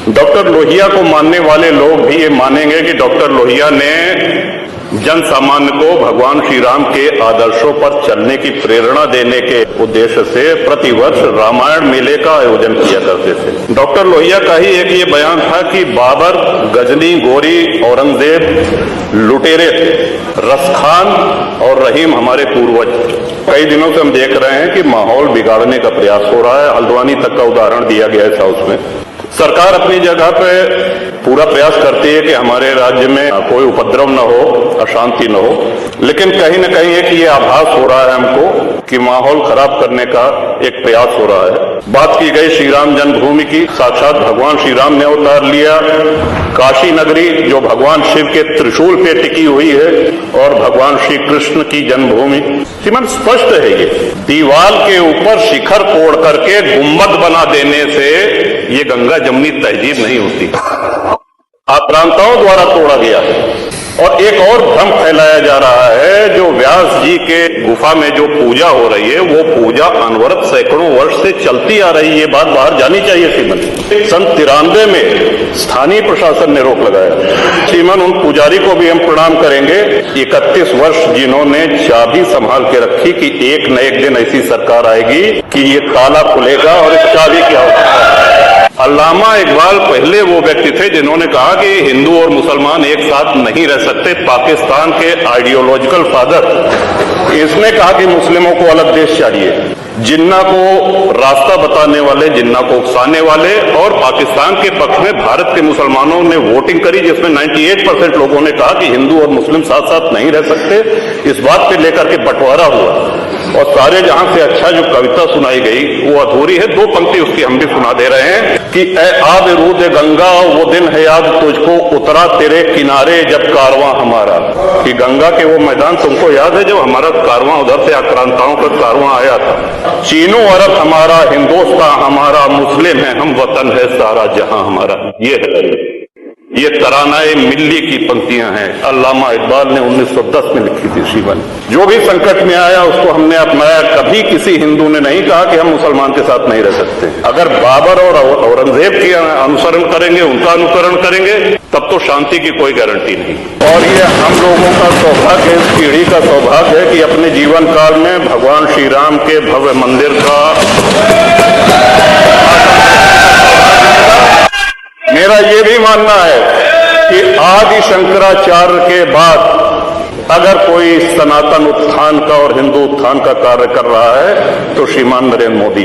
Doctor Lohia को मानने वाले लोग भी ये मानेंगे कि डॉक्टर लोहिया ने जन सामान्य को भगवान श्री राम के आदर्शों पर चलने की प्रेरणा देने के उद्देश्य से प्रतिवर्ष रामायण मेले का आयोजन किया करते थे। डॉक्टर लोहिया का ही एक ये बयान था कि बाबर, गजनी, गोरी, औरंगजेब लुटेरे थे, रसखान और रहीम हमारे पूर्वज। कई दिनों से हम देख रहे हैं कि माहौल बिगाड़ने का प्रयास हो रहा है। हल्द्वानी तक का उदाहरण दिया गया था उसमें। सरकार अपनी जगह पे पूरा प्रयास करती है कि हमारे राज्य में कोई उपद्रव न हो, अशांति न हो, लेकिन कहीं न कहीं एक ये आभास हो रहा है हमको कि माहौल खराब करने का एक प्रयास हो रहा है। बात की गई श्री राम जन्मभूमि की, साक्षात भगवान श्री राम ने अवतार लिया। काशी नगरी जो भगवान शिव के त्रिशूल पे टिकी हुई है और भगवान श्री कृष्ण की जन्मभूमि, श्रीमान स्पष्ट है ये। दीवाल के ऊपर शिखर कोड़ करके गुंबद बना देने से ये गंगा जमुनी तहजीब नहीं होती, आक्रांताओं द्वारा तोड़ा गया है। और एक और भ्रम फैलाया जा रहा है, जो व्यास जी के गुफा में जो पूजा हो रही है वो पूजा अनवरत सैकड़ों वर्ष से चलती आ रही है। ये बात बाहर जानी चाहिए श्रीमन। सन 93 में स्थानीय प्रशासन ने रोक लगाया। श्रीमन, उन पुजारी को भी हम प्रणाम करेंगे, 31 वर्ष जिन्होंने चाबी संभाल के रखी कि एक न एक दिन ऐसी सरकार आएगी कि ये ताला खुलेगा और इस चाबी की आवश्यकता है। अल्लामा इकबाल पहले वो व्यक्ति थे जिन्होंने कहा कि हिंदू और मुसलमान एक साथ नहीं रह सकते। पाकिस्तान के आइडियोलॉजिकल फादर, इसने कहा कि मुस्लिमों को अलग देश चाहिए। जिन्ना को रास्ता बताने वाले, जिन्ना को उकसाने वाले और पाकिस्तान के पक्ष में भारत के मुसलमानों ने वोटिंग करी, जिसमें 98% लोगों ने कहा कि हिंदू और मुस्लिम साथ साथ नहीं रह सकते। इस बात पे लेकर के बंटवारा हुआ और सारे जहां से अच्छा जो कविता सुनाई गई वो अधूरी है। 2 पंक्ति उसकी हम भी सुना दे रहे हैं कि ए आब रूद गंगा, वो दिन है याद तुझको, उतरा तेरे किनारे जब कारवां हमारा। कि गंगा के वो मैदान तुमको याद है जब हमारा कारवां उधर से आक्रांताओं का कारवां आया था। चीनो अरब हमारा, हिंदुस्तान हमारा, मुस्लिम है हम, वतन है सारा जहां हमारा। ये है, ये तरानाए मिल्ली की पंक्तियां हैं, अल्लामा इकबाल ने 1910 में लिखी थी। श्रीमान, जो भी संकट में आया उसको हमने अपनाया। कभी किसी हिंदू ने नहीं कहा कि हम मुसलमान के साथ नहीं रह सकते। अगर बाबर और औरंगजेब की अनुसरण करेंगे, उनका अनुकरण करेंगे, तब तो शांति की कोई गारंटी नहीं। और ये हम लोगों का सौभाग्य है, इस पीढ़ी का सौभाग्य है कि अपने जीवन काल में भगवान श्री राम के भव्य मंदिर का मेरा ये भी मानना है कि आदि शंकराचार्य के बाद अगर कोई सनातन उत्थान का और हिंदू उत्थान का कार्य कर रहा है तो श्रीमान नरेंद्र मोदी।